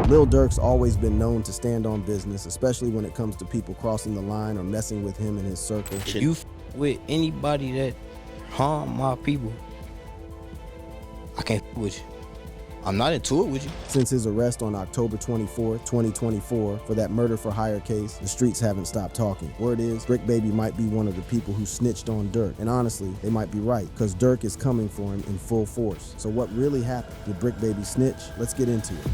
Lil Durk's always been known to stand on business, especially when it comes to people crossing the line or messing with him in his circle. If you with anybody that harm my people, I can't with you. I'm not into it with you. Since his arrest on October 24, 2024 for that murder for hire case, the streets haven't stopped talking. Word is, Bricc Baby might be one of the people who snitched on Durk. And honestly, they might be right, because Durk is coming for him in full force. So what really happened? Did Bricc Baby snitch? Let's get into it.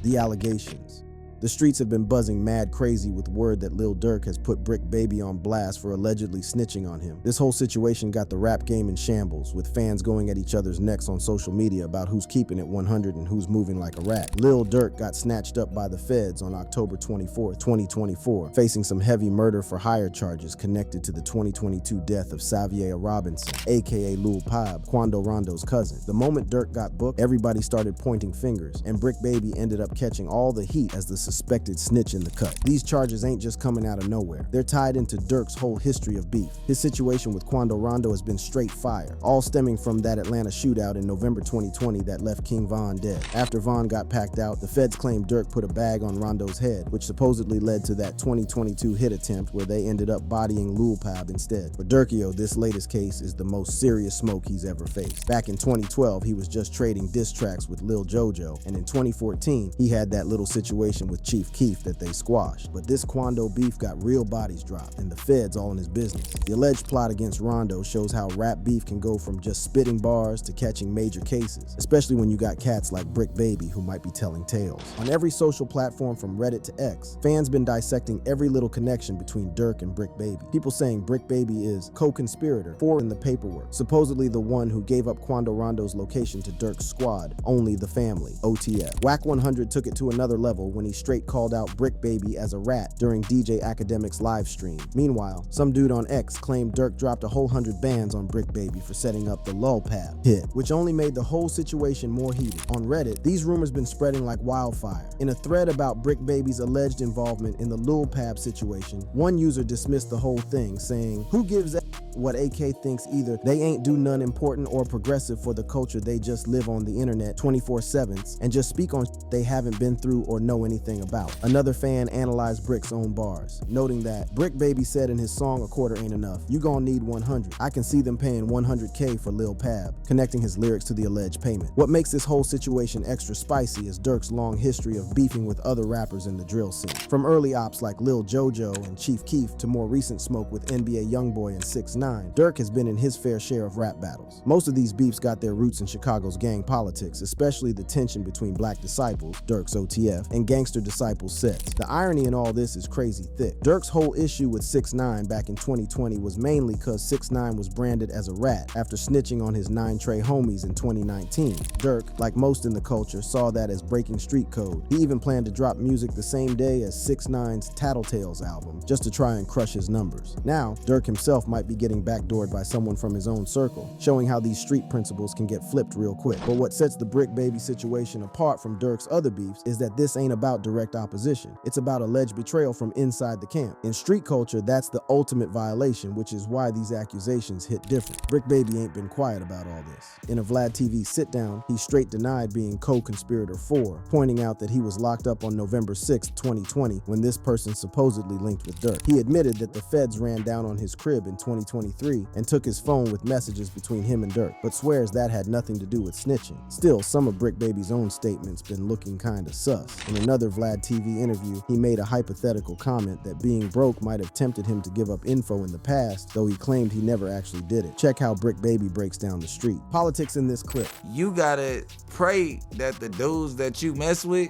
The allegations. The streets have been buzzing mad crazy with word that Lil Durk has put Bricc Baby on blast for allegedly snitching on him. This whole situation got the rap game in shambles, with fans going at each other's necks on social media about who's keeping it 100 and who's moving like a rat. Lil Durk got snatched up by the feds on October 24, 2024, facing some heavy murder for hire charges connected to the 2022 death of Xavier Robinson, aka Lil Pab, Quando Rondo's cousin. The moment Durk got booked, everybody started pointing fingers, and Bricc Baby ended up catching all the heat as the suspected snitch in the cut. These charges ain't just coming out of nowhere. They're tied into Durk's whole history of beef. His situation with Quando Rondo has been straight fire, all stemming from that Atlanta shootout in November 2020 that left King Von dead. After Von got packed out, the feds claimed Durk put a bag on Rondo's head, which supposedly led to that 2022 hit attempt where they ended up bodying Lil Pab instead. For Durkio, this latest case is the most serious smoke he's ever faced. Back in 2012, he was just trading diss tracks with Lil Jojo, and in 2014, he had that little situation with Chief Keef that they squashed. But this Quando beef got real bodies dropped, and the feds all in his business. The alleged plot against Rondo shows how rap beef can go from just spitting bars to catching major cases, especially when you got cats like Bricc Baby who might be telling tales. On every social platform from Reddit to X, fans been dissecting every little connection between Durk and Bricc Baby. People saying Bricc Baby is co-conspirator, for in the paperwork, supposedly the one who gave up Quando Rondo's location to Durk's squad, Only the Family, OTF. Whack 100 took it to another level when he straight called out Bricc Baby as a rat during DJ Academic's live stream. Meanwhile, some dude on X claimed Durk dropped a whole 100 bands on Bricc Baby for setting up the Lil Pab hit, which only made the whole situation more heated. On Reddit, these rumors been spreading like wildfire. In a thread about Bricc Baby's alleged involvement in the Lil Pab situation, one user dismissed the whole thing, saying, "Who gives a what AK thinks either they ain't do none important or progressive for the culture, they just live on the internet 24/7 and just speak on they haven't been through or know anything about." Another fan analyzed Brick's own bars, noting that Bricc Baby said in his song "A Quarter Ain't Enough," "You gon' need 100. I can see them paying 100K for Lil Pab," connecting his lyrics to the alleged payment. What makes this whole situation extra spicy is Durk's long history of beefing with other rappers in the drill scene. From early ops like Lil Jojo and Chief Keef to more recent smoke with NBA Youngboy and 6ix9ine, Durk has been in his fair share of rap battles. Most of these beefs got their roots in Chicago's gang politics, especially the tension between Black Disciples, Durk's OTF, and Gangster Disciples sets. The irony in all this is crazy thick. Durk's whole issue with 6ix9ine back in 2020 was mainly cause 6ix9ine was branded as a rat after snitching on his 9 Trey homies in 2019. Durk, like most in the culture, saw that as breaking street code. He even planned to drop music the same day as 6ix9ine's Tattletales album, just to try and crush his numbers. Now, Durk himself might be getting backdoored by someone from his own circle, showing how these street principles can get flipped real quick. But what sets the Bricc Baby situation apart from Durk's other beefs is that this ain't about direct opposition. It's about alleged betrayal from inside the camp. In street culture, that's the ultimate violation, which is why these accusations hit different. Bricc Baby ain't been quiet about all this. In a Vlad TV sit-down, he straight denied being co-conspirator 4, pointing out that he was locked up on November 6, 2020, when this person supposedly linked with Durk. He admitted that the feds ran down on his crib in 2023 and took his phone with messages between him and Durk, but swears that had nothing to do with snitching. Still, some of Bricc Baby's own statements been looking kinda sus. In another Vlad TV interview, he made a hypothetical comment that being broke might have tempted him to give up info in the past, though he claimed he never actually did it. Check how Bricc Baby breaks down the street. Politics in this clip. You gotta pray that the dudes that you mess with,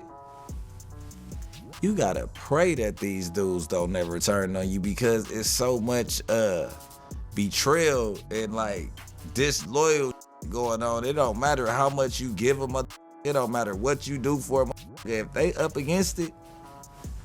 you gotta pray that these dudes don't never turn on you, because it's so much betrayal and like disloyal going on. It don't matter how much you give them, it don't matter what you do for them. If they up against it,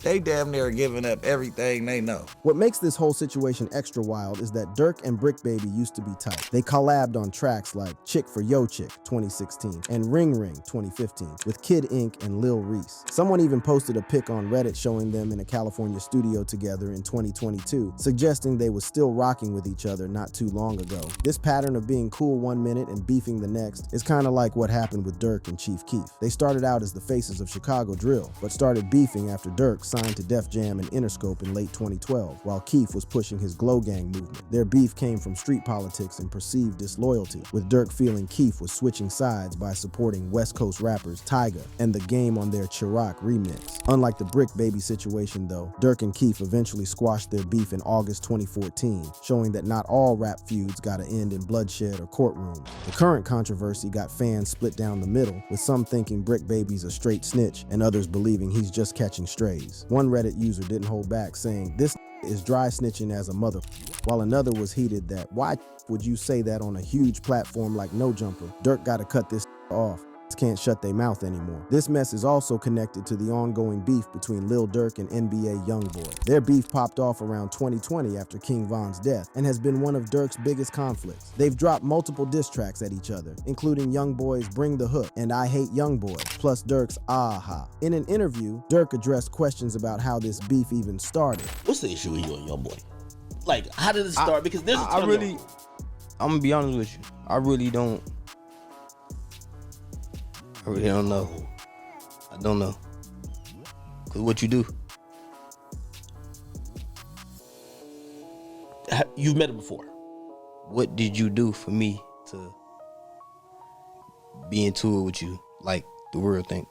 They damn near giving up everything they know. What makes this whole situation extra wild is that Durk and Bricc Baby used to be tight. They collabed on tracks like Chick for Yo Chick 2016 and Ring Ring 2015 with Kid Ink and Lil Reese. Someone even posted a pic on Reddit showing them in a California studio together in 2022, suggesting they were still rocking with each other not too long ago. This pattern of being cool one minute and beefing the next is kind of like what happened with Durk and Chief Keef. They started out as the faces of Chicago drill, but started beefing after Durk signed to Def Jam and Interscope in late 2012, while Keef was pushing his Glow Gang movement. Their beef came from street politics and perceived disloyalty, with Durk feeling Keef was switching sides by supporting West Coast rappers Tyga and The Game on their Chirac remix. Unlike the Bricc Baby situation though, Durk and Keef eventually squashed their beef in August 2014, showing that not all rap feuds gotta end in bloodshed or courtrooms. The current controversy got fans split down the middle, with some thinking Bricc Baby's a straight snitch and others believing he's just catching strays. One Reddit user didn't hold back, saying, "This is dry snitching as a mother," while another was heated that, "Why would you say that on a huge platform like No Jumper? Durk gotta cut this off. Can't shut their mouth anymore." This mess is also connected to the ongoing beef between Lil Durk and NBA YoungBoy. Their beef popped off around 2020 after King Von's death and has been one of Durk's biggest conflicts. They've dropped multiple diss tracks at each other, including YoungBoy's Bring the Hook and I Hate YoungBoy, plus Durk's Aha. In an interview, Durk addressed questions about how this beef even started. What's the issue with you and YoungBoy? Like, how did it start? Because there's a ton I'm gonna be honest with you. I really don't know. I don't know. Cause what you do? You've met him before. What did you do for me to be into it with you? Like the real thing.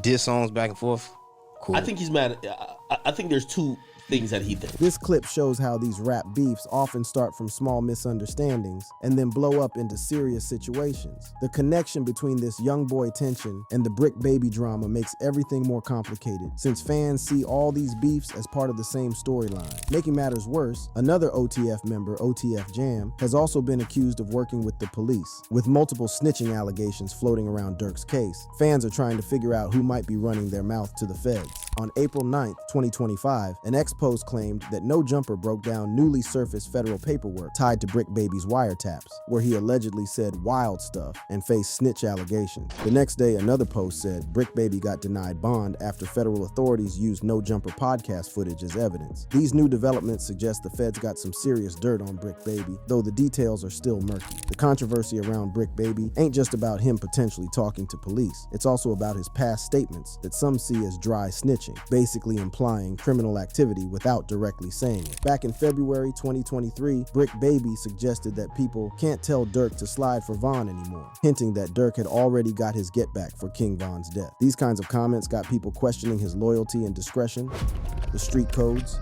Diss songs back and forth. Cool. I think he's mad. I think there's two things that he thinks. This clip shows how these rap beefs often start from small misunderstandings and then blow up into serious situations. The connection between this YoungBoy tension and the Bricc Baby drama makes everything more complicated, since fans see all these beefs as part of the same storyline. Making matters worse, another OTF member, OTF Jam, has also been accused of working with the police, with multiple snitching allegations floating around Durk's case. Fans are trying to figure out who might be running their mouth to the feds. On April 9th, 2025, an ex-post claimed that No Jumper broke down newly surfaced federal paperwork tied to Bricc Baby's wiretaps, where he allegedly said wild stuff and faced snitch allegations. The next day, another post said Bricc Baby got denied bond after federal authorities used No Jumper podcast footage as evidence. These new developments suggest the feds got some serious dirt on Bricc Baby, though the details are still murky. The controversy around Bricc Baby ain't just about him potentially talking to police. It's also about his past statements that some see as dry snitching, basically implying criminal activity without directly saying it. Back in February 2023, Bricc Baby suggested that people can't tell Durk to slide for Von anymore, hinting that Durk had already got his get back for King Von's death. These kinds of comments got people questioning his loyalty and discretion, the street codes.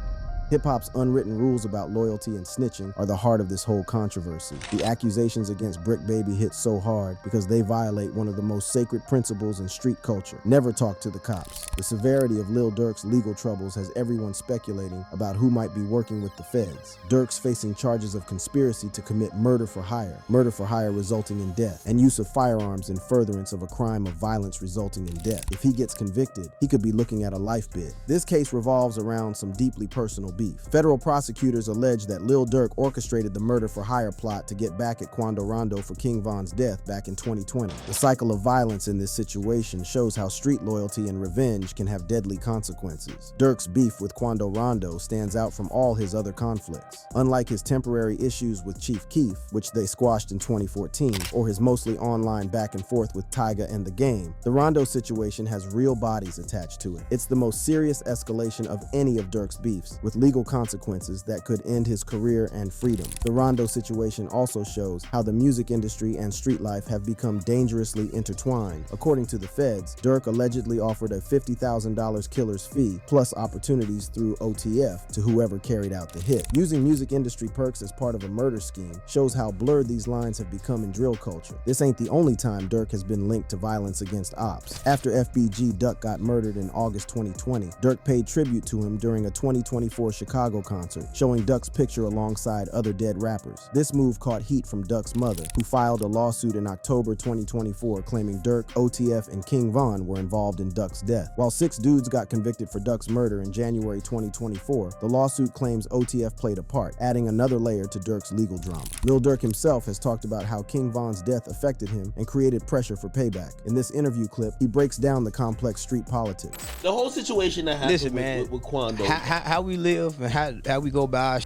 Hip-hop's unwritten rules about loyalty and snitching are the heart of this whole controversy. The accusations against Bricc Baby hit so hard because they violate one of the most sacred principles in street culture: never talk to the cops. The severity of Lil Durk's legal troubles has everyone speculating about who might be working with the feds. Durk's facing charges of conspiracy to commit murder for hire resulting in death, and use of firearms in furtherance of a crime of violence resulting in death. If he gets convicted, he could be looking at a life bid. This case revolves around some deeply personal beef. Federal prosecutors allege that Lil Durk orchestrated the murder for hire plot to get back at Quando Rondo for King Von's death back in 2020. The cycle of violence in this situation shows how street loyalty and revenge can have deadly consequences. Durk's beef with Quando Rondo stands out from all his other conflicts. Unlike his temporary issues with Chief Keef, which they squashed in 2014, or his mostly online back and forth with Tyga and The Game, the Rondo situation has real bodies attached to it. It's the most serious escalation of any of Durk's beefs, with legal consequences that could end his career and freedom. The Rondo situation also shows how the music industry and street life have become dangerously intertwined. According to the feds, Durk allegedly offered a $50,000 killer's fee plus opportunities through OTF to whoever carried out the hit. Using music industry perks as part of a murder scheme shows how blurred these lines have become in drill culture. This ain't the only time Durk has been linked to violence against ops. After FBG Duck got murdered in August 2020, Durk paid tribute to him during a 2024 Chicago concert, showing Duck's picture alongside other dead rappers. This move caught heat from Duck's mother, who filed a lawsuit in October 2024 claiming Durk, OTF, and King Von were involved in Duck's death. While 6 dudes got convicted for Duck's murder in January 2024, the lawsuit claims OTF played a part, adding another layer to Durk's legal drama. Lil Durk himself has talked about how King Von's death affected him and created pressure for payback. In this interview clip, he breaks down the complex street politics. The whole situation that happened Listen, man, with Quando. How we live and how we go by our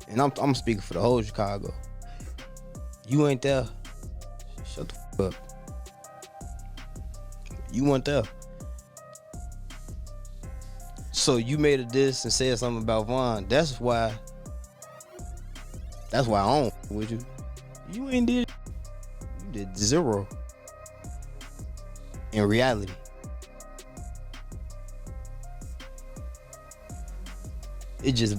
and I'm speaking for the whole Chicago. You ain't there. Shut the fuck up. You weren't there. So you made a diss and said something about Von. That's why I don't with you. You ain't did. You did zero. In reality. It just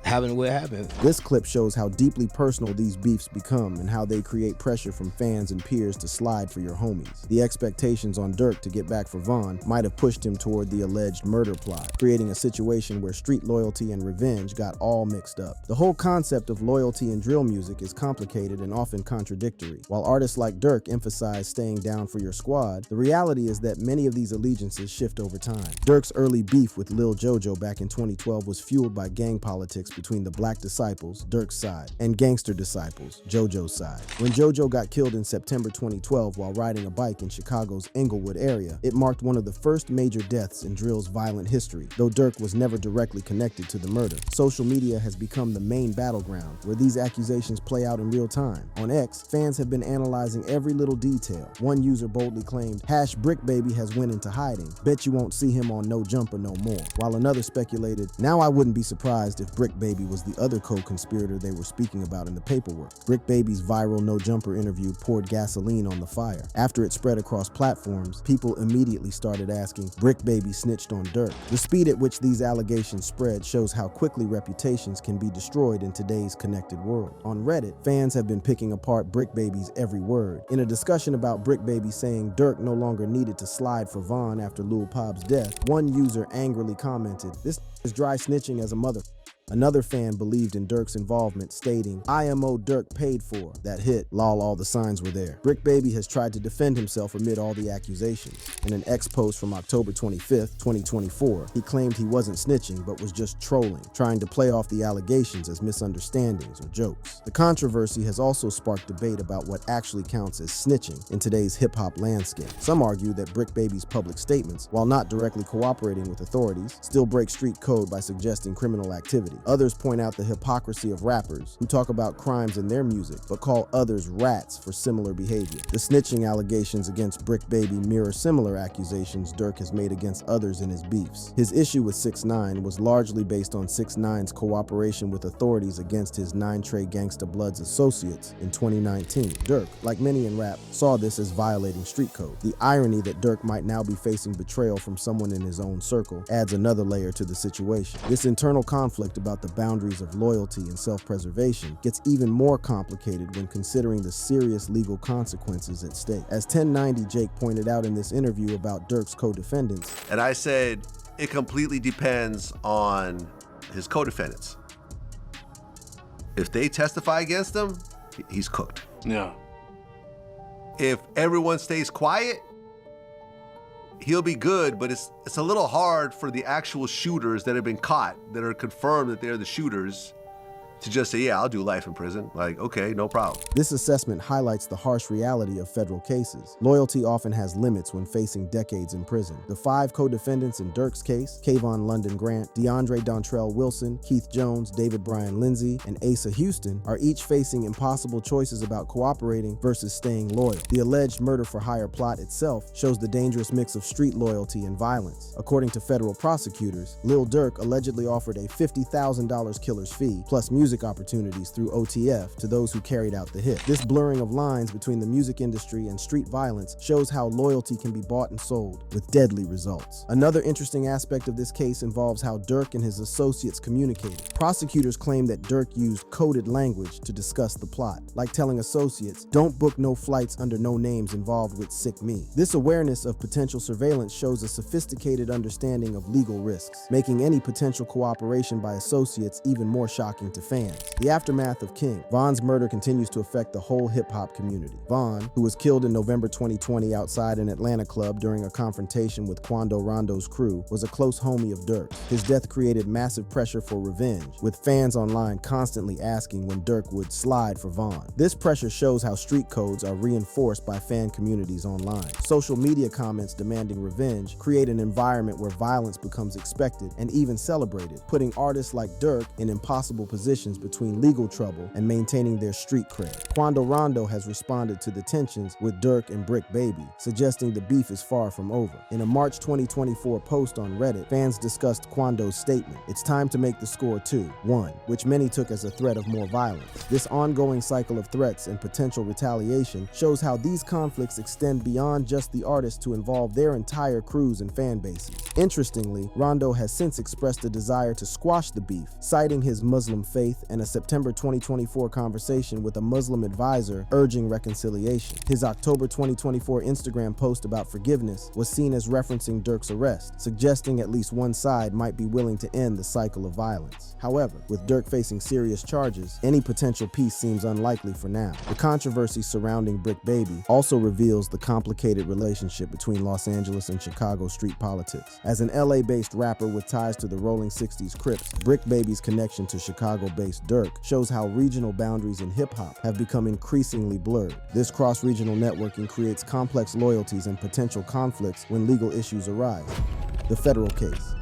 happened the way it happened. This clip shows how deeply personal these beefs become and how they create pressure from fans and peers to slide for your homies. The expectations on Durk to get back for Von might have pushed him toward the alleged murder plot, creating a situation where street loyalty and revenge got all mixed up. The whole concept of loyalty in drill music is complicated and often contradictory. While artists like Durk emphasize staying down for your squad, the reality is that many of these allegiances shift over time. Durk's early beef with Lil Jojo back in 2012 was fueled by gang politics between the Black Disciples, Durk's side, and Gangster Disciples, Jojo's side. When Jojo got killed in September 2012 while riding a bike in Chicago's Englewood area, it marked one of the first major deaths in drill's violent history, though Durk was never directly connected to the murder. Social media has become the main battleground where these accusations play out in real time. On X, fans have been analyzing every little detail. One user boldly claimed, "Bricc baby has went into hiding. Bet you won't see him on No Jumper no more." While another speculated, "Now I wouldn't be surprised if Bricc baby was the other co-conspirator they were speaking about in the paperwork." Bricc baby's viral No Jumper interview poured gasoline on the fire. After it spread across platforms, people immediately started asking, "Bricc baby snitched on Durk?" The speed at which these allegations spread shows how quickly reputations can be destroyed in today's connected world. On Reddit, fans have been picking apart Bricc baby's every word. In a discussion about Bricc baby saying Durk no longer needed to slide for Von after Lil Pop's death, one user angrily commented, "This is dry snitching as a mother." Another fan believed in Durk's involvement, stating, "IMO Durk paid for that hit, lol, all the signs were there." Bricc baby has tried to defend himself amid all the accusations. In an X post from October 25th, 2024, he claimed he wasn't snitching but was just trolling, trying to play off the allegations as misunderstandings or jokes. The controversy has also sparked debate about what actually counts as snitching in today's hip-hop landscape. Some argue that Bricc baby's public statements, while not directly cooperating with authorities, still break street code by suggesting criminal activity. Others point out the hypocrisy of rappers who talk about crimes in their music but call others rats for similar behavior. The snitching allegations against Bricc baby mirror similar accusations Durk has made against others in his beefs. His issue with 6ix9ine was largely based on 6ix9ine's cooperation with authorities against his 9 Trey Gangsta Bloods associates in 2019. Durk, like many in rap, saw this as violating street code. The irony that Durk might now be facing betrayal from someone in his own circle adds another layer to the situation. This internal conflict about the boundaries of loyalty and self-preservation gets even more complicated when considering the serious legal consequences at stake. As 1090 Jake pointed out in this interview about Durk's co-defendants, and I said, it completely depends on his co-defendants. If they testify against him, he's cooked. Yeah. If everyone stays quiet, he'll be good, but it's a little hard for the actual shooters that have been caught, that are confirmed that they're the shooters, to just say, yeah, I'll do life in prison. Like, okay, no problem. This assessment highlights the harsh reality of federal cases. Loyalty often has limits when facing decades in prison. The 5 co-defendants in Durk's case, Kayvon London Grant, DeAndre Dontrell Wilson, Keith Jones, David Bryan Lindsay, and Asa Houston, are each facing impossible choices about cooperating versus staying loyal. The alleged murder-for-hire plot itself shows the dangerous mix of street loyalty and violence. According to federal prosecutors, Lil Durk allegedly offered a $50,000 killer's fee, plus music music opportunities through OTF to those who carried out the hit. This blurring of lines between the music industry and street violence shows how loyalty can be bought and sold with deadly results. Another interesting aspect of this case involves how Durk and his associates communicated. Prosecutors claim that Durk used coded language to discuss the plot, like telling associates, "Don't book no flights under no names involved with Sick Me." This awareness of potential surveillance shows a sophisticated understanding of legal risks, making any potential cooperation by associates even more shocking to fans. The aftermath of King. Von's murder continues to affect the whole hip-hop community. Von, who was killed in November 2020 outside an Atlanta club during a confrontation with Quando Rondo's crew, was a close homie of Durk. His death created massive pressure for revenge, with fans online constantly asking when Durk would slide for Von. This pressure shows how street codes are reinforced by fan communities online. Social media comments demanding revenge create an environment where violence becomes expected and even celebrated, putting artists like Durk in impossible positions between legal trouble and maintaining their street cred. Quando Rondo has responded to the tensions with Durk and Bricc Baby, suggesting the beef is far from over. In a March 2024 post on Reddit, fans discussed Quando's statement, "It's time to make the score 2-1," which many took as a threat of more violence. This ongoing cycle of threats and potential retaliation shows how these conflicts extend beyond just the artist to involve their entire crews and fan bases. Interestingly, Rondo has since expressed a desire to squash the beef, citing his Muslim faith and a September 2024 conversation with a Muslim advisor urging reconciliation. His October 2024 Instagram post about forgiveness was seen as referencing Durk's arrest, suggesting at least one side might be willing to end the cycle of violence. However, with Durk facing serious charges, any potential peace seems unlikely for now. The controversy surrounding Bricc Baby also reveals the complicated relationship between Los Angeles and Chicago street politics. As an LA-based rapper with ties to the Rolling 60s Crips, Bricc Baby's connection to Chicago-based Durk shows how regional boundaries in hip-hop have become increasingly blurred. This cross-regional networking creates complex loyalties and potential conflicts when legal issues arise. The federal case.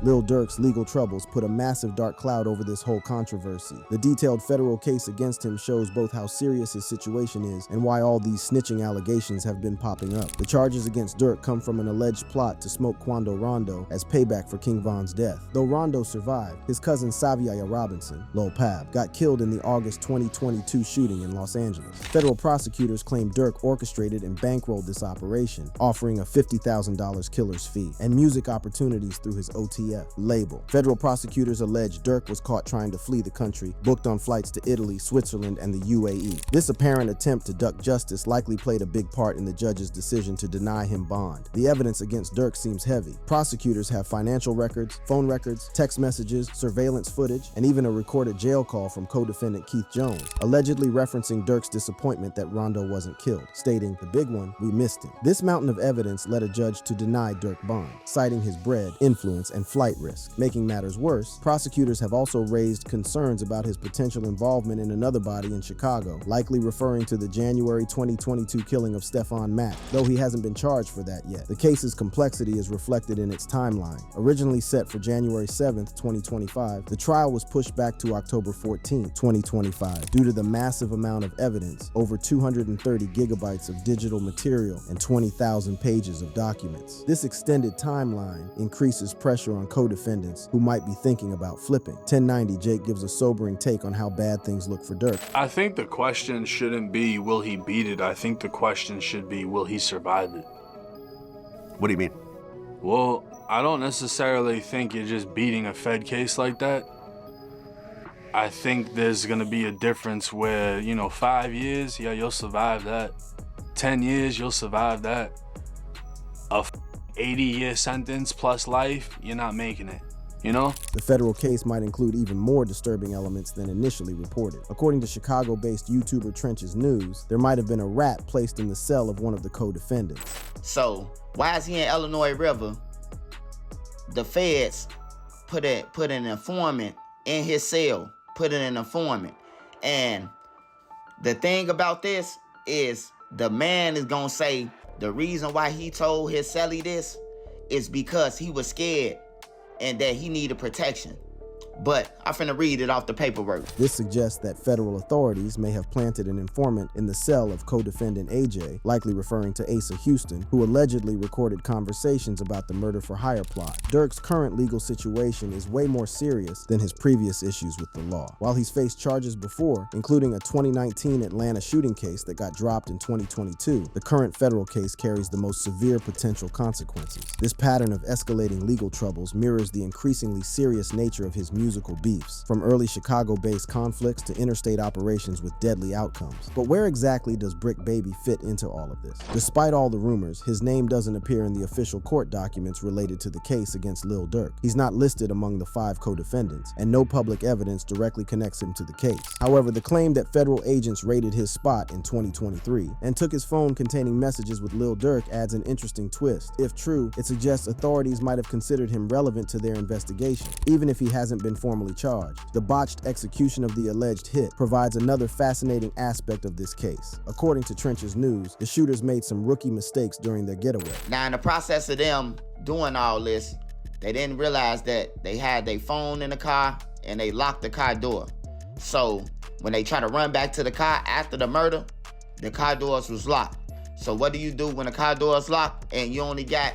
Lil Durk's legal troubles put a massive dark cloud over this whole controversy. The detailed federal case against him shows both how serious his situation is and why all these snitching allegations have been popping up. The charges against Durk come from an alleged plot to smoke Quando Rondo as payback for King Von's death. Though Rondo survived, his cousin Saviaya Robinson, Lil Pab, got killed in the August 2022 shooting in Los Angeles. Federal prosecutors claim Durk orchestrated and bankrolled this operation, offering a $50,000 killer's fee and music opportunities through his OTF label. Federal prosecutors allege Durk was caught trying to flee the country, booked on flights to Italy, Switzerland, and the UAE. This apparent attempt to duck justice likely played a big part in the judge's decision to deny him bond. The evidence against Durk seems heavy. Prosecutors have financial records, phone records, text messages, surveillance footage, and even a recorded jail call from co-defendant Keith Jones, allegedly referencing Durk's disappointment that Rondo wasn't killed, stating, "The big one, we missed him." This mountain of evidence led a judge to deny Durk bond, citing his bread, influence, and flight risk. Making matters worse, prosecutors have also raised concerns about his potential involvement in another body in Chicago, likely referring to the January 2022 killing of Stephon Mack, though he hasn't been charged for that yet. The case's complexity is reflected in its timeline. Originally set for January 7th, 2025, the trial was pushed back to October 14th, 2025, due to the massive amount of evidence, over 230 gigabytes of digital material and 20,000 pages of documents. This extended timeline increases pressure on co-defendants who might be thinking about flipping. 1090 Jake gives a sobering take on how bad things look for Durk. I think the question shouldn't be, will he beat it? I think the question should be, will he survive it? What do you mean? Well, I don't necessarily think you're just beating a Fed case like that. I think there's gonna be a difference where, 5 years, yeah, you'll survive that. 10 years, you'll survive that. A 80-year sentence plus life, you're not making it, The federal case might include even more disturbing elements than initially reported. According to Chicago-based YouTuber Trench's News, there might have been a rat placed in the cell of one of the co-defendants. So why is he in Illinois River? The feds put an informant in his cell, put in an informant. And the thing about this is the man is gonna say the reason why he told his cellie this is because he was scared and that he needed protection. but I'm finna read it off the paperwork. This suggests that federal authorities may have planted an informant in the cell of co-defendant AJ, likely referring to Asa Houston, who allegedly recorded conversations about the murder-for-hire plot. Durk's current legal situation is way more serious than his previous issues with the law. While he's faced charges before, including a 2019 Atlanta shooting case that got dropped in 2022, the current federal case carries the most severe potential consequences. This pattern of escalating legal troubles mirrors the increasingly serious nature of his musical beefs, from early Chicago-based conflicts to interstate operations with deadly outcomes. But where exactly does Bricc Baby fit into all of this? Despite all the rumors, his name doesn't appear in the official court documents related to the case against Lil Durk. He's not listed among the 5 co-defendants, and no public evidence directly connects him to the case. However, the claim that federal agents raided his spot in 2023 and took his phone containing messages with Lil Durk adds an interesting twist. If true, it suggests authorities might have considered him relevant to their investigation, even if he hasn't been formally charged. The botched execution of the alleged hit provides another fascinating aspect of this case. According to Trench's News, the shooters made some rookie mistakes during their getaway. Now, in the process of them doing all this, they didn't realize that they had their phone in the car and they locked the car door. So when they try to run back to the car after the murder, the car doors was locked. So what do you do when the car door is locked and you only got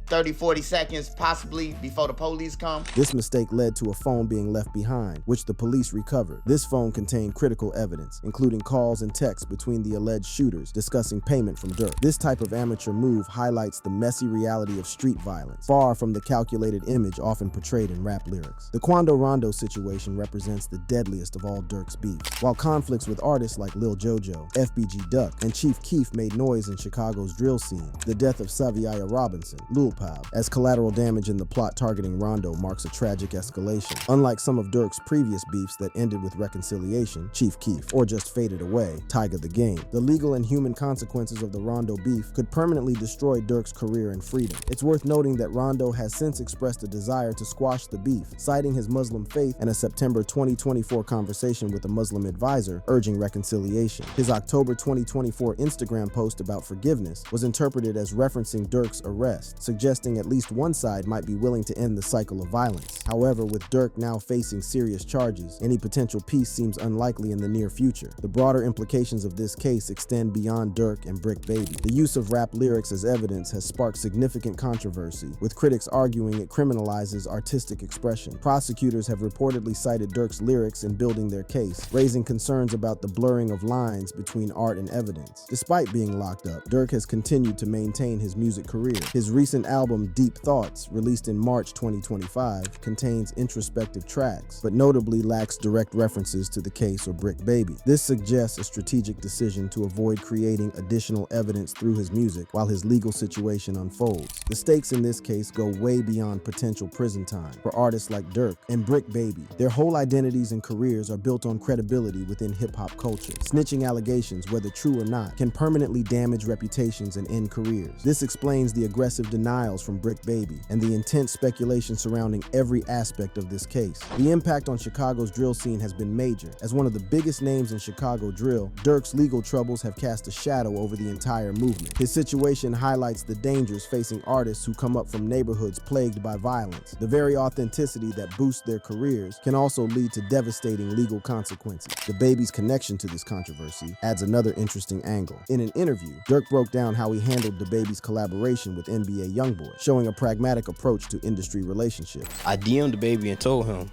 30-40 seconds possibly before the police come? This mistake led to a phone being left behind, which the police recovered. This phone contained critical evidence, including calls and texts between the alleged shooters discussing payment from Durk. This type of amateur move highlights the messy reality of street violence, far from the calculated image often portrayed in rap lyrics. The Quando Rondo situation represents the deadliest of all Durk's beefs. While conflicts with artists like Lil Jojo, FBG Duck, and Chief Keef made noise in Chicago's drill scene, the death of Saviaya Robinson, Lil as collateral damage in the plot targeting Rondo marks a tragic escalation. Unlike some of Durk's previous beefs that ended with reconciliation, Chief Keef, or just faded away, Tyga the Game, the legal and human consequences of the Rondo beef could permanently destroy Durk's career and freedom. It's worth noting that Rondo has since expressed a desire to squash the beef, citing his Muslim faith and a September 2024 conversation with a Muslim advisor urging reconciliation. His October 2024 Instagram post about forgiveness was interpreted as referencing Durk's arrest, suggesting at least one side might be willing to end the cycle of violence. However, with Durk now facing serious charges, any potential peace seems unlikely in the near future. The broader implications of this case extend beyond Durk and Bricc Baby. The use of rap lyrics as evidence has sparked significant controversy, with critics arguing it criminalizes artistic expression. Prosecutors have reportedly cited Durk's lyrics in building their case, raising concerns about the blurring of lines between art and evidence. Despite being locked up, Durk has continued to maintain his music career. His recent album Deep Thoughts, released in March 2025, contains introspective tracks, but notably lacks direct references to the case or Bricc Baby. This suggests a strategic decision to avoid creating additional evidence through his music while his legal situation unfolds. The stakes in this case go way beyond potential prison time. For artists like Durk and Bricc Baby, their whole identities and careers are built on credibility within hip-hop culture. Snitching allegations, whether true or not, can permanently damage reputations and end careers. This explains the aggressive denials from Bricc Baby and the intense speculation surrounding every aspect of this case. The impact on Chicago's drill scene has been major. As one of the biggest names in Chicago drill, Durk's legal troubles have cast a shadow over the entire movement. His situation highlights the dangers facing artists who come up from neighborhoods plagued by violence. The very authenticity that boosts their careers can also lead to devastating legal consequences. The Baby's connection to this controversy adds another interesting angle. In an interview, Durk broke down how he handled the Baby's collaboration with NBA YoungBoy, showing a pragmatic approach to industry relationships. I DM'd the Baby and told him,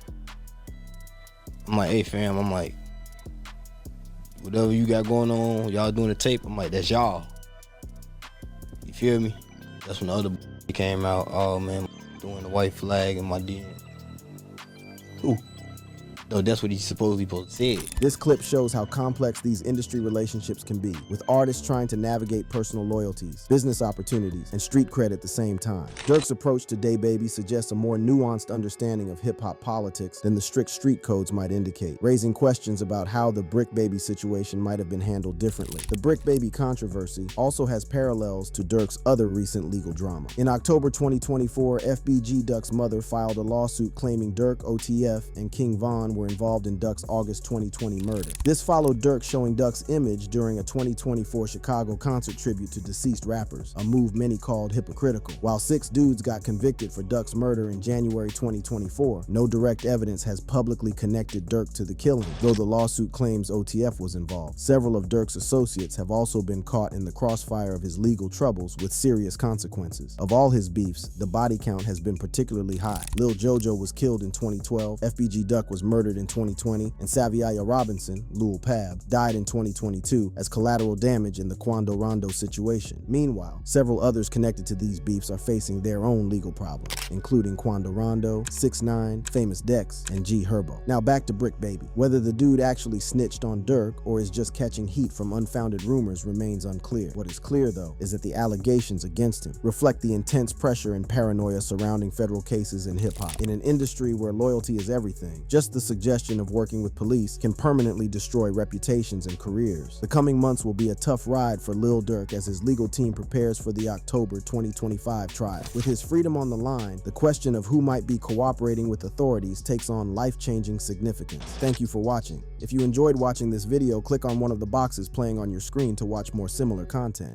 I'm like, hey fam, I'm like, whatever you got going on, y'all doing the tape, I'm like, that's y'all. You feel me? That's when the other came out, oh man, doing the white flag in my DM. Ooh. No, that's what he supposedly said. This clip shows how complex these industry relationships can be, with artists trying to navigate personal loyalties, business opportunities, and street cred at the same time. Durk's approach to Day Baby suggests a more nuanced understanding of hip-hop politics than the strict street codes might indicate, raising questions about how the Bricc Baby situation might have been handled differently. The Bricc Baby controversy also has parallels to Durk's other recent legal drama. In October 2024, FBG Duck's mother filed a lawsuit claiming Durk, OTF, and King Von were were involved in Duck's August 2020 murder. This followed Durk showing Duck's image during a 2024 Chicago concert tribute to deceased rappers, a move many called hypocritical. While 6 dudes got convicted for Duck's murder in January 2024, no direct evidence has publicly connected Durk to the killing, though the lawsuit claims OTF was involved. Several of Durk's associates have also been caught in the crossfire of his legal troubles with serious consequences. Of all his beefs, the body count has been particularly high. Lil Jojo was killed in 2012, FBG Duck was murdered in 2020, and Saviaya Robinson, Lil Pab, died in 2022 as collateral damage in the Quando Rondo situation. Meanwhile, several others connected to these beefs are facing their own legal problems, including Quando Rondo, 6ix9ine, Famous Dex, and G Herbo. Now back to Bricc Baby. Whether the dude actually snitched on Durk or is just catching heat from unfounded rumors remains unclear. What is clear, though, is that the allegations against him reflect the intense pressure and paranoia surrounding federal cases in hip-hop. In an industry where loyalty is everything, just the suggestion of working with police can permanently destroy reputations and careers. The coming months will be a tough ride for Lil Durk as his legal team prepares for the October 2025 trial. With his freedom on the line, the question of who might be cooperating with authorities takes on life-changing significance. Thank you for watching. If you enjoyed watching this video, click on one of the boxes playing on your screen to watch more similar content.